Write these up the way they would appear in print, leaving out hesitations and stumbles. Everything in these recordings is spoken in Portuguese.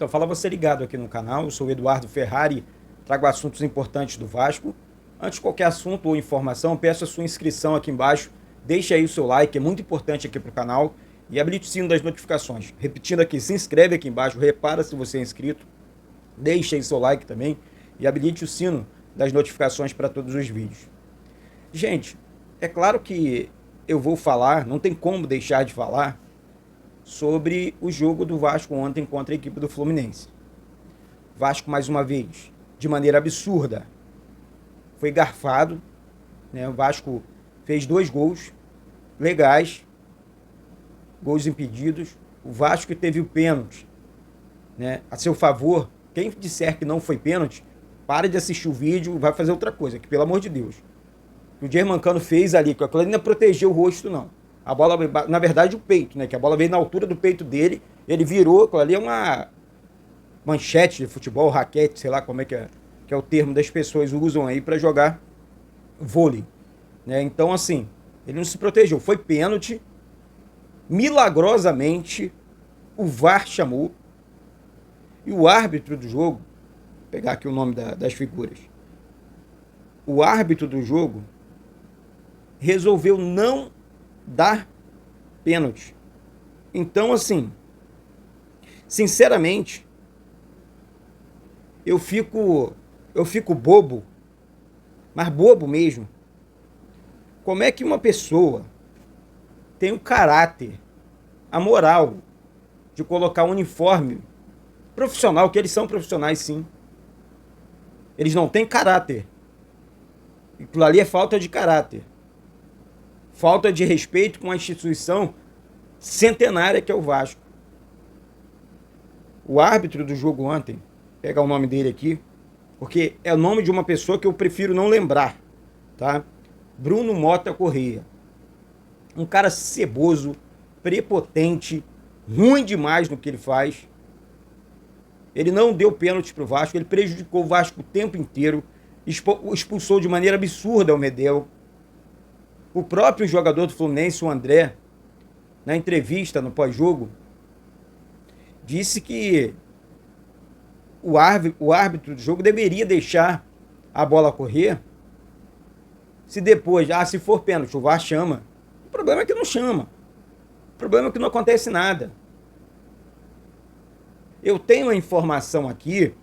Então fala você ligado aqui no canal, eu sou o Eduardo Ferrari, trago assuntos importantes do Vasco. Antes de qualquer assunto ou informação, peço a sua inscrição aqui embaixo, deixe aí o seu like, é muito importante aqui para o canal, e habilite o sino das notificações. Repetindo aqui, se inscreve aqui embaixo, repara se você é inscrito, deixe aí seu like também, e habilite o sino das notificações para todos os vídeos. Gente, é claro que eu vou falar, não tem como deixar de falar, sobre o jogo do Vasco ontem contra a equipe do Fluminense. Vasco, mais uma vez, de maneira absurda, foi garfado, né? O Vasco fez 2 gols legais, gols impedidos. O Vasco teve o pênalti, né, a seu favor. Quem disser que não foi pênalti, para de assistir o vídeo, vai fazer outra coisa, que pelo amor de Deus. O que o Germancano fez ali, que aquilo ali não protegeu o rosto, não. A bola, na verdade, o peito, né? Que a bola veio na altura do peito dele, ele virou, aquilo ali é uma manchete de futebol, raquete, sei lá como é que é o termo das pessoas usam aí para jogar vôlei, né? Então, assim, ele não se protegeu, foi pênalti, milagrosamente o VAR chamou, e o árbitro do jogo, vou pegar aqui o nome das figuras, o árbitro do jogo resolveu não dar pênalti. Então, assim, sinceramente, eu fico bobo, mas bobo mesmo. Como é que uma pessoa tem o caráter, a moral de colocar um uniforme profissional, que eles são profissionais sim. Eles não têm caráter. Aquilo ali é falta de caráter. Falta de respeito com a instituição centenária que é o Vasco. O árbitro do jogo ontem, vou pegar o nome dele aqui, porque é o nome de uma pessoa que eu prefiro não lembrar, tá? Bruno Mota Correia. Um cara ceboso, prepotente, ruim demais no que ele faz. Ele não deu pênalti pro Vasco, ele prejudicou o Vasco o tempo inteiro, expulsou de maneira absurda o Medel. O próprio jogador do Fluminense, o André, na entrevista no pós-jogo, disse que o árbitro do jogo deveria deixar a bola correr. Se depois, se for pênalti, o VAR chama. O problema é que não chama. O problema é que não acontece nada. Eu tenho a informação aqui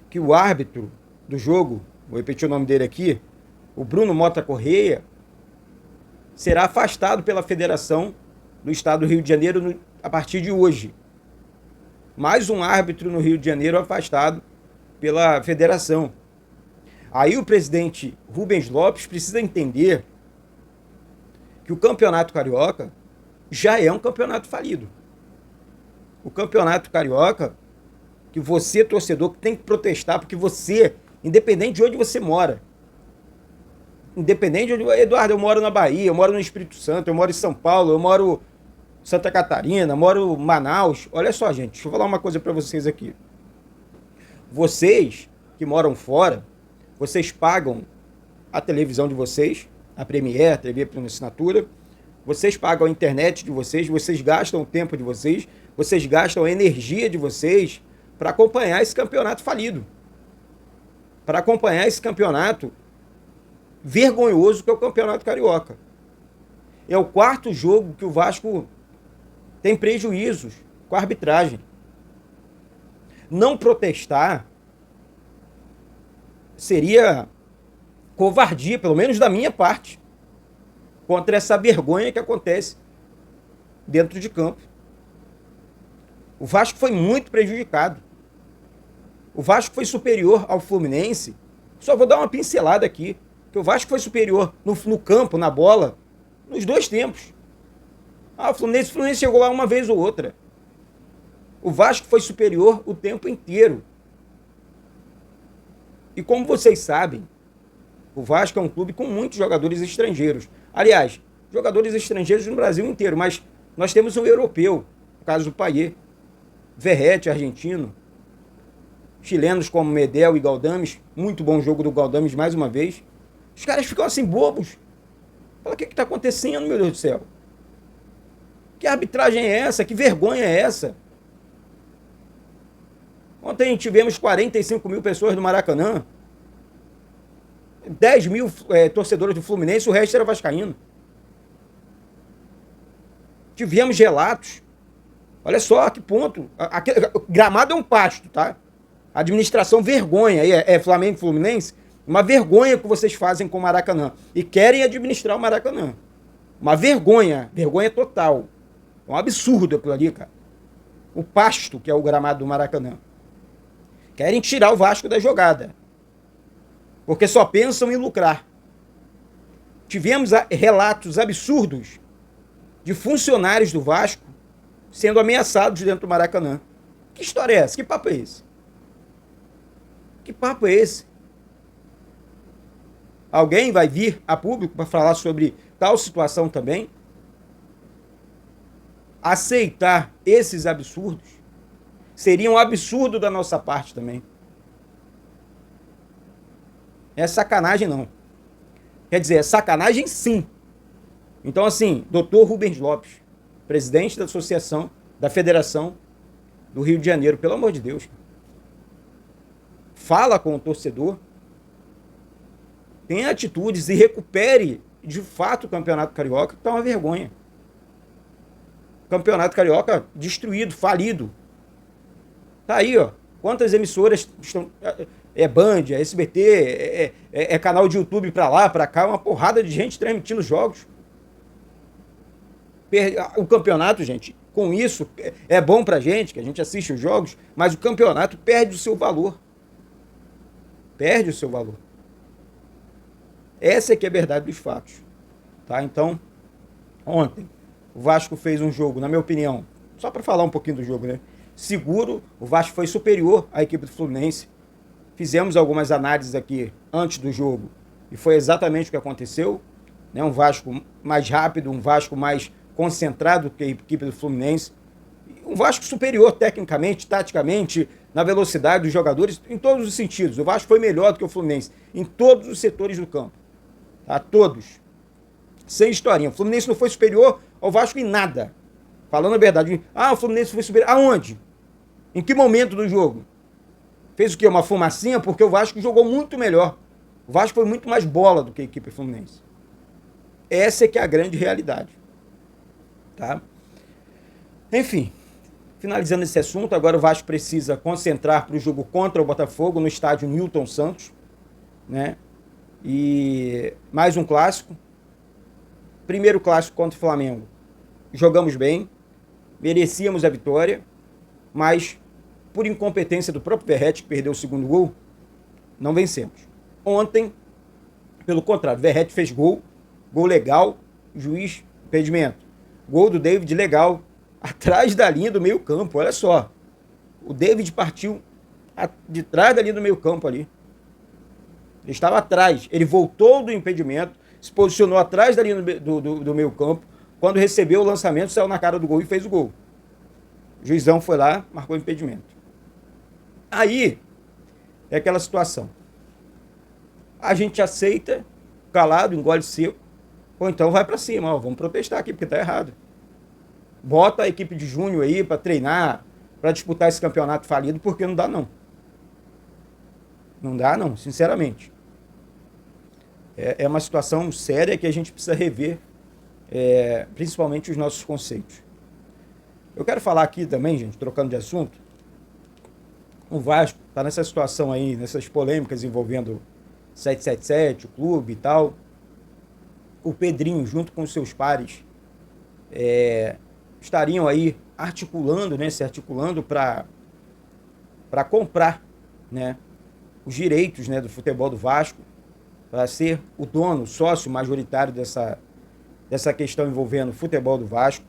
que o árbitro do jogo, vou repetir o nome dele aqui, o Bruno Mota Correia, será afastado pela Federação do Estado do Rio de Janeiro a partir de hoje. Mais um árbitro no Rio de Janeiro afastado pela Federação. Aí o presidente Rubens Lopes precisa entender que o Campeonato Carioca já é um campeonato falido. O Campeonato Carioca, que você, torcedor, tem que protestar, porque você, independente de onde você mora, independente de onde... Eduardo, eu moro na Bahia, eu moro no Espírito Santo, eu moro em São Paulo, eu moro em Santa Catarina, moro em Manaus. Olha só, gente, deixa eu falar uma coisa para vocês aqui. Vocês que moram fora, vocês pagam a televisão de vocês, a Premiere, a TV por assinatura, vocês pagam a internet de vocês, vocês gastam o tempo de vocês gastam a energia de vocês para acompanhar esse campeonato falido. Para acompanhar esse campeonato vergonhoso que é o Campeonato Carioca. É o 4º jogo que o Vasco tem prejuízos com a arbitragem. Não protestar seria covardia, pelo menos da minha parte, contra essa vergonha que acontece dentro de campo. O Vasco foi muito prejudicado. O Vasco foi superior ao Fluminense. Só vou dar uma pincelada aqui. Que o Vasco foi superior no campo, na bola, nos 2 tempos. O Fluminense chegou lá uma vez ou outra. O Vasco foi superior o tempo inteiro. E como vocês sabem, o Vasco é um clube com muitos jogadores estrangeiros. Aliás, jogadores estrangeiros no Brasil inteiro, mas nós temos um europeu, no caso do Payet, Verratti, argentino, chilenos como Medel e Galdames, muito bom jogo do Galdames mais uma vez. Os caras ficam assim bobos. Fala, o que está acontecendo, meu Deus do céu? Que arbitragem é essa? Que vergonha é essa? Ontem tivemos 45 mil pessoas no Maracanã, 10 mil torcedores do Fluminense, o resto era vascaíno. Tivemos relatos. Olha só a que ponto. Gramado é um pasto, tá? Administração vergonha. É Flamengo e Fluminense? Uma vergonha que vocês fazem com o Maracanã. E querem administrar o Maracanã. Uma vergonha. Vergonha total. É um absurdo aquilo ali, cara. O pasto, que é o gramado do Maracanã. Querem tirar o Vasco da jogada. Porque só pensam em lucrar. Tivemos relatos absurdos de funcionários do Vasco sendo ameaçados dentro do Maracanã. Que história é essa? Que papo é esse? Que papo é esse? Alguém vai vir a público para falar sobre tal situação também? Aceitar esses absurdos seria um absurdo da nossa parte também. É sacanagem, não. Quer dizer, é sacanagem, sim. Então, assim, doutor Rubens Lopes, presidente da associação, da Federação do Rio de Janeiro, pelo amor de Deus, fala com o torcedor, tenha atitudes e recupere, de fato, o Campeonato Carioca, que tá uma vergonha. Campeonato Carioca destruído, falido. Tá aí, ó. Quantas emissoras estão... É Band, é SBT, é canal de YouTube pra lá, pra cá, uma porrada de gente transmitindo jogos. O campeonato, gente, com isso, é bom pra gente, que a gente assiste os jogos, mas o campeonato perde o seu valor. Perde o seu valor. Essa é que é a verdade dos fatos. Tá? Então, ontem, o Vasco fez um jogo, na minha opinião, só para falar um pouquinho do jogo, né? Seguro, o Vasco foi superior à equipe do Fluminense. Fizemos algumas análises aqui antes do jogo e foi exatamente o que aconteceu. Né? Um Vasco mais rápido, um Vasco mais concentrado que a equipe do Fluminense. Um Vasco superior tecnicamente, taticamente, na velocidade dos jogadores, em todos os sentidos. O Vasco foi melhor do que o Fluminense, em todos os setores do campo. Tá? Todos. Sem historinha. O Fluminense não foi superior ao Vasco em nada. Falando a verdade. O Fluminense foi superior. Aonde? Em que momento do jogo? Fez o quê? Uma fumacinha? Porque o Vasco jogou muito melhor. O Vasco foi muito mais bola do que a equipe Fluminense. Essa é que é a grande realidade. Tá? Enfim, finalizando esse assunto, agora o Vasco precisa concentrar para o jogo contra o Botafogo no estádio Newton Santos, né? E mais um clássico. Primeiro clássico contra o Flamengo. Jogamos bem, merecíamos a vitória, mas por incompetência do próprio Verratti, que perdeu o segundo gol, não vencemos. Ontem, pelo contrário, o Verratti fez gol legal, juiz, impedimento. Gol do David legal, atrás da linha do meio campo, olha só. O David partiu de trás da linha do meio campo ali. Ele estava atrás, ele voltou do impedimento, se posicionou atrás da linha do meio campo, quando recebeu o lançamento, saiu na cara do gol e fez o gol. O juizão foi lá, marcou o impedimento. Aí, é aquela situação. A gente aceita, calado, engole seco, ou então vai pra cima, ó, vamos protestar aqui, porque tá errado. Bota a equipe de junho aí pra treinar, pra disputar esse campeonato falido, porque não dá não. Não dá não, sinceramente. É uma situação séria que a gente precisa rever, principalmente os nossos conceitos. Eu quero falar aqui também, gente, trocando de assunto, o Vasco está nessa situação aí, nessas polêmicas envolvendo 777, o clube e tal. O Pedrinho, junto com os seus pares, estariam aí articulando, né, se articulando para comprar, né, os direitos, né, do futebol do Vasco, para ser o dono, o sócio majoritário dessa questão envolvendo o futebol do Vasco.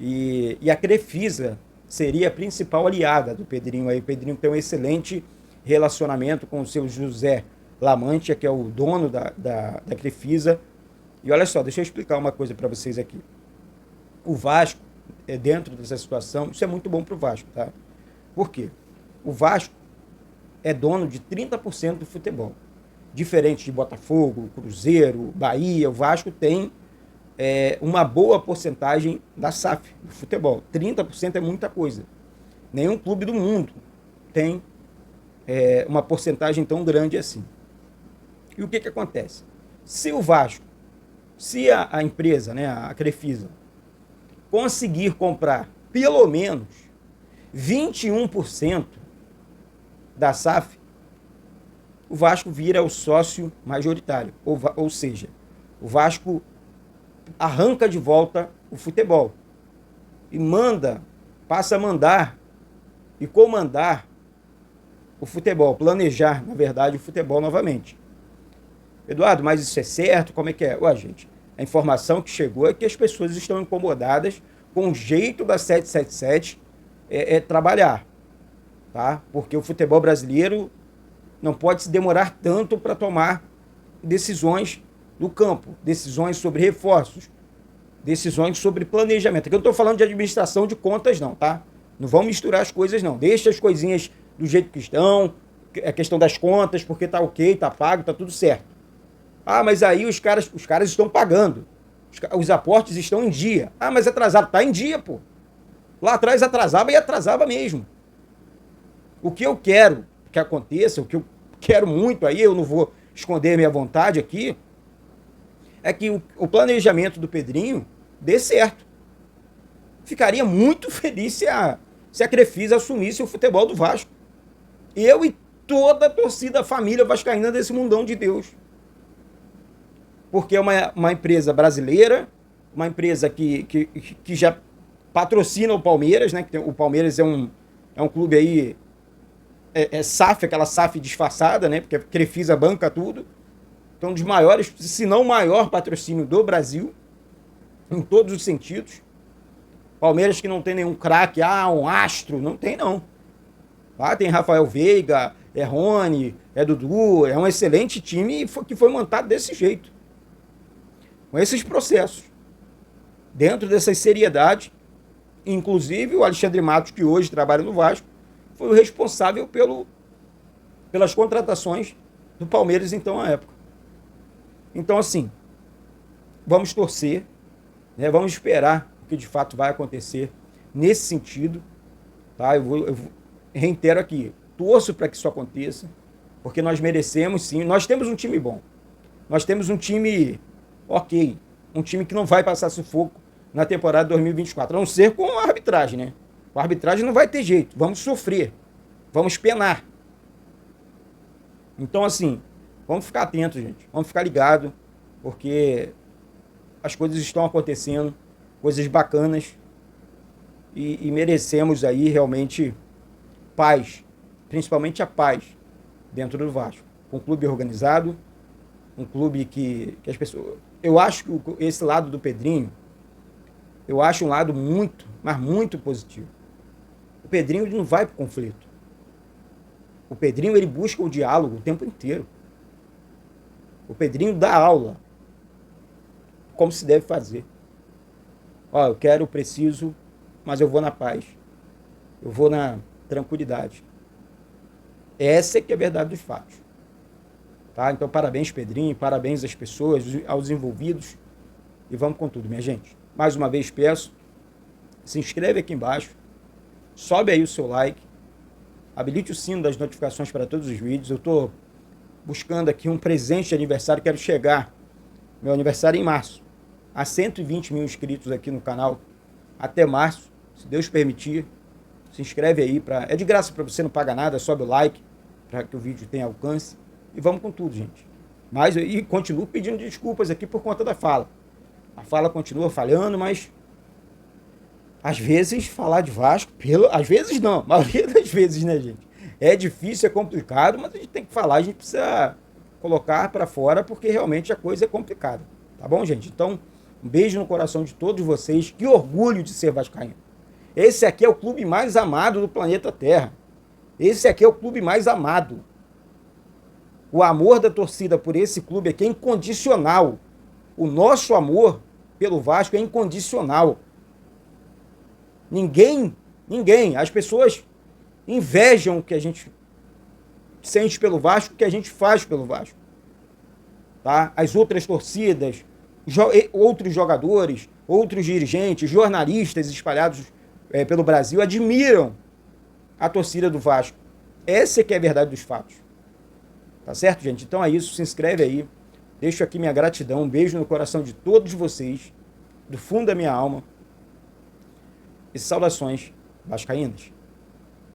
E a Crefisa seria a principal aliada do Pedrinho. Aí o Pedrinho tem um excelente relacionamento com o seu José Lamantia, que é o dono da Crefisa. E olha só, deixa eu explicar uma coisa para vocês aqui. O Vasco, dentro dessa situação, isso é muito bom para o Vasco, tá? Por quê? O Vasco é dono de 30% do futebol. Diferente de Botafogo, Cruzeiro, Bahia, o Vasco tem uma boa porcentagem da SAF, do futebol. 30% é muita coisa. Nenhum clube do mundo tem uma porcentagem tão grande assim. E o que acontece? Se o Vasco, se a empresa, né, a Crefisa, conseguir comprar pelo menos 21% da SAF, o Vasco vira o sócio majoritário. Ou seja, o Vasco arranca de volta o futebol e passa a mandar e comandar o futebol, planejar, na verdade, o futebol novamente. Eduardo, mas isso é certo? Como é que é? Ué, gente, a informação que chegou é que as pessoas estão incomodadas com o jeito da 777 trabalhar, tá? Porque o futebol brasileiro não pode se demorar tanto para tomar decisões no campo, decisões sobre reforços, decisões sobre planejamento. Aqui eu não estou falando de administração de contas, não, tá? Não vamos misturar as coisas, não. Deixa as coisinhas do jeito que estão, a questão das contas, porque tá ok, tá pago, tá tudo certo. Ah, mas aí os caras estão pagando. Os aportes estão em dia. Ah, mas atrasado. Tá em dia, pô. Lá atrás atrasava e atrasava mesmo. O que eu quero que aconteça, o que eu quero muito aí, eu não vou esconder minha vontade aqui, é que o planejamento do Pedrinho dê certo. Ficaria muito feliz se a Crefisa assumisse o futebol do Vasco. Eu e toda a torcida, a família vascaína desse mundão de Deus. Porque é uma empresa brasileira, uma empresa que já patrocina o Palmeiras, né? O Palmeiras é um clube aí, SAF, aquela SAF disfarçada, né? Porque a Crefisa banca tudo. Então, um dos maiores, se não o maior patrocínio do Brasil, em todos os sentidos. Palmeiras que não tem nenhum craque, um astro, não tem não. Lá tem Rafael Veiga, Rony, Dudu, é um excelente time que foi montado desse jeito. Com esses processos. Dentro dessas seriedades, inclusive o Alexandre Matos, que hoje trabalha no Vasco, foi o responsável pelas contratações do Palmeiras, então, à época. Então, assim, vamos torcer, né? Vamos esperar o que de fato vai acontecer nesse sentido. Tá? Eu reitero aqui, torço para que isso aconteça, porque nós merecemos sim. Nós temos um time bom. Nós temos um time ok. Um time que não vai passar sufoco na temporada 2024. A não ser com a arbitragem, né? Com a arbitragem não vai ter jeito. Vamos sofrer. Vamos penar. Então, assim, vamos ficar atentos, gente. Vamos ficar ligados, porque as coisas estão acontecendo, coisas bacanas, e merecemos aí realmente paz, principalmente a paz dentro do Vasco. Um clube organizado, um clube que as pessoas... Eu acho que esse lado do Pedrinho, eu acho um lado muito, mas muito positivo. O Pedrinho ele não vai para o conflito. O Pedrinho ele busca o diálogo o tempo inteiro. O Pedrinho dá aula como se deve fazer. Eu quero, preciso, mas eu vou na paz. Eu vou na tranquilidade. Essa é que é a verdade dos fatos. Tá? Então, parabéns, Pedrinho, parabéns às pessoas, aos envolvidos, e vamos com tudo, minha gente. Mais uma vez peço, se inscreve aqui embaixo, sobe aí o seu like, habilite o sino das notificações para todos os vídeos. Eu estou buscando aqui um presente de aniversário, quero chegar, meu aniversário em março, a 120 mil inscritos aqui no canal, até março, se Deus permitir. Se inscreve aí, é de graça para você, não paga nada, sobe o like, para que o vídeo tenha alcance. E vamos com tudo, gente. Mas e continuo pedindo desculpas aqui por conta da fala. A fala continua falhando, mas às vezes falar de Vasco, às vezes não, a maioria das vezes, né, gente? É difícil, é complicado, mas a gente tem que falar, a gente precisa colocar para fora, porque realmente a coisa é complicada. Tá bom, gente? Então, um beijo no coração de todos vocês. Que orgulho de ser vascaíno. Esse aqui é o clube mais amado do planeta Terra. Esse aqui é o clube mais amado. O amor da torcida por esse clube aqui é incondicional. O nosso amor pelo Vasco é incondicional. Ninguém, as pessoas invejam o que a gente sente pelo Vasco, o que a gente faz pelo Vasco. Tá? As outras torcidas, outros jogadores, outros dirigentes, jornalistas espalhados pelo Brasil admiram a torcida do Vasco. Essa é que é a verdade dos fatos. Tá certo, gente? Então é isso, se inscreve aí. Deixo aqui minha gratidão, um beijo no coração de todos vocês, do fundo da minha alma. E saudações vascaínas.